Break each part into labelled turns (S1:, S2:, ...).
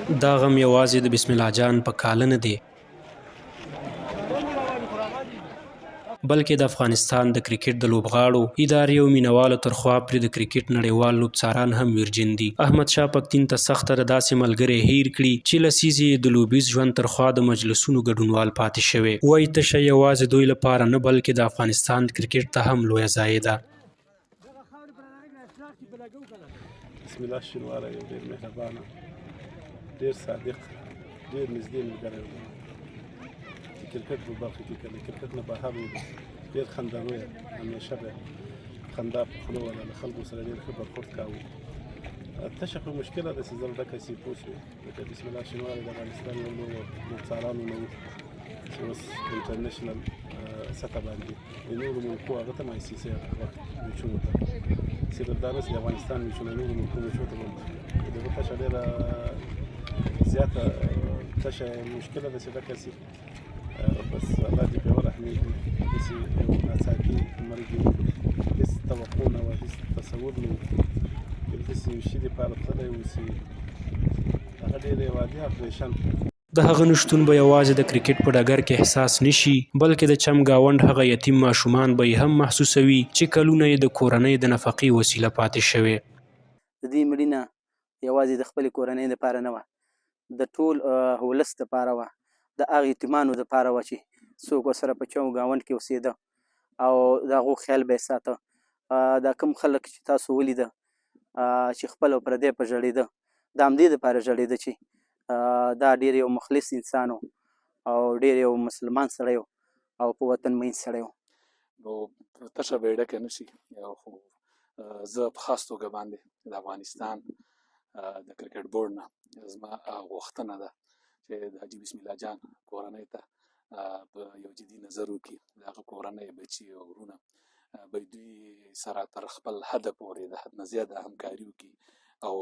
S1: دا غم یوازې د بسم الله جان په کاله نه دی بلکې د افغانستان د کرکټ د لوبغاړو ادارې او مینوالو تر خوا پرې د کرکټ نړیوال لوبڅاران هم ویرجن دي. احمدشاه پښتین ته سخته د داسې ملګری هیر کړي چې لسیزې د لوبیز ژوند تر خوا د مجلسونو ګډونوال پاتې شوی. وایي تشه یوازې دوی لپاره نه بلکې د افغانستان کرکټ ته هم لویه ضایع ده.
S2: بسم الله شینواری یو ډېر مهربانه، ډېر صادق، ډېر نږدې ملګری و. چې کرکټ په برخه کې که له کرکټ نه بهر و، ډېر خنداوی، همیشه به خندا په خوله وله، له خلکو سره ډېر ښه برخورد کاوه. تشه خو مشکله ده چې زړه ډکه سي پوه شوې، لکه بسم الله شینواری د افغانستان یو لویو لوبڅارانو نه و چې اوس انټرنیشنل سطح باندې د نورو ملکو هغه ته مایسیسي وخت میچونو ته صرف دا نه چې د افغانستان میچونه نورو ملکو میچو ته بند د هغه تشه ډېره زیاته تشه مشکله ده چې ډکه سي. بس الله دې پرې ورحمېږي، داسې یو ناڅاپي مرګ یې هېڅ توقع نه وه، هېڅ تصور نه و، یو داسې یو شي دپاره تللی و چې هغه ډېر یو عادي اپریشن
S1: د هغه نشتون به یوازې د کرکټ په ډګر کې احساس نشي بلکې د چم ګاونډ هغه یتیم ماشومان به یې هم محسوسوي چې کلونه یې د کورنۍ د نفقې وسیله پاتې شوې.
S3: د دې مړینه یوازې د خپلې کورنۍ دپاره نه وه، د ټول ولس دپاره وه، د هغه یتیمانو دپاره وه چې څوک ورسره په چم ګاونډ کې اوسېده او د هغو خیال به یې ساته. دا کوم خلک چې تاسو ولیده چې خپل او پردی په ژړېده، د همدې دپاره ژړېده چې دا ډېر یو مخلص انسان و او ډېر یو مسلمان سړی و او په وطن مین سړی و.
S4: نو تشه به یې ډکه نه شي. خو زه په خاص توګه باندې د افغانستان د کرکټ بورډ نه زما غوښتنه ده چې د حاجي بسم الله جان کورنۍ ته په یو جدي نظر وکړي. د هغه کورنۍ بچي او ورونه به دوی سره تر خپل حده پورې د حد نه زیاته همکاري وکړي او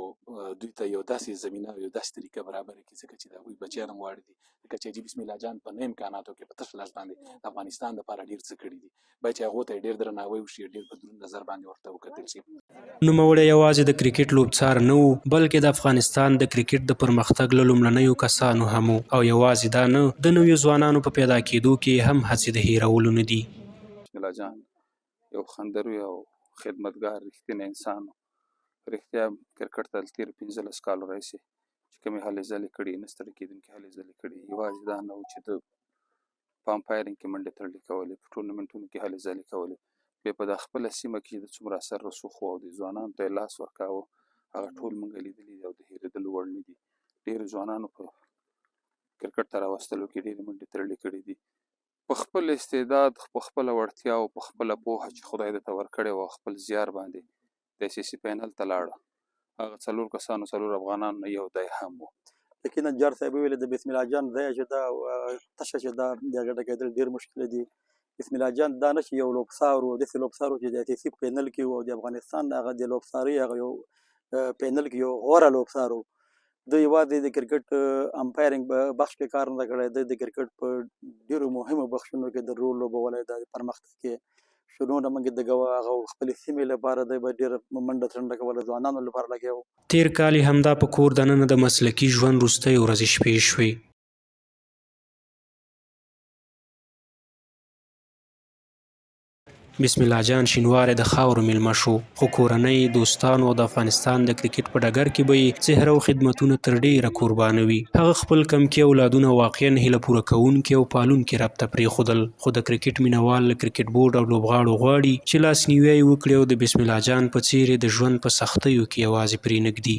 S4: دوی ته یو داسې زمینه او یو داسې طریقه برابره کړي ځکه چې د هغوی بچیان هم غواړي دي ځکه چې حاجي بسم الله جان په نه امکاناتو کې په تش لاس باندې د افغانستان دپاره ډېر څه کړي دي. باید چې هغو ته یې ډېر درناوی وشي، ډېر په دروند نظر باندې ورته وکتل شي.
S1: نوموړی یوازې د کرکټ لوبڅار نه و بلکې د افغانستان د کرکټ د پرمختګ له لومړنیو کسانو هم و او یوازې دا نه، د نویو ځوانانو په پیدا کېدو کې هم هڅې د هیرولو نه دي.
S5: بسم الله جان یو خندروي او خدمتګار رښتینی انسان و. رښتیا کرکټ ته له تېرو 15 کالو راهیسې چې کومې هلې ځلې کړي، نه ستړې کېدونکې هلې ځلې کړي. یوازې دا نه و چې د په امپایرینګ کې منډې ترړې کولې، په ټورنمنټونو کې هلې ځلې کولې، بیا په دا خپله سیمه کې چې د څومره اثر رسوخ و او د ځوانانو ته یې لاس ورکاوه، هغه ټول موږ لیدلي دي او د هېرېدلو وړ نه دي. ډېرو ځوانانو په کرکټ ته راوستلو کې ډېرې منډې ترړې کړي دي. په خپل استعداد، په خپله وړتیا او په خپله پوهه چې خدای درته ورکړې وه، خپل زیار باندې د SSC فاینل ته لاړه. هغه 4 کسانو 4 افغانانو نه یو دی هم و.
S3: یقینا جار صاحب ویل د بسم الله جان ځای چې دا تشه چې دا د هغه ډکېدل ډېر مشکل دي. بسم الله جان دا نه چې یو لوبڅار و، داسې لوبڅار و چې د SSC فاینل کې و او د افغانستان هغه د لوبڅارۍ هغه یو فاینل کې یو غوره لوبڅار و. د یوازې د کرکټ امپایرینګ په بخش کې کار نه کړی، د کرکټ په ډېرو مهمو بخشونو کې د رول لوبولی. د پرمختګ کې شنو نه موږ د هغه خپلې سیمې لپاره دی به ډېره منډه ترنډه کوله، ځوانانو لپاره لګیا و.
S1: تېر کال یې همدا په کور دننه د مسلکي ژوند وروستۍ ورځې شپې شوې. بسم الله جان شینواری د خاورو میلمه شو، خو کورنۍ، دوستانو او د افغانستان د کرکټ په ډګر کې به یې څهره او خدمتونه تر ډېره قربانوي. هغه خپل کمکي اولادونه واقعا هیله پوره کوونکي او پالونکي رب ته پرېښودل، خو د کرکټ مینوال له کرکټ بورډ او لوبغاړو غواړي چې لاسنیوی یې وکړي او د بسم الله جان په څېر د ژوند په سختیو کې یوازې پرې نږدي.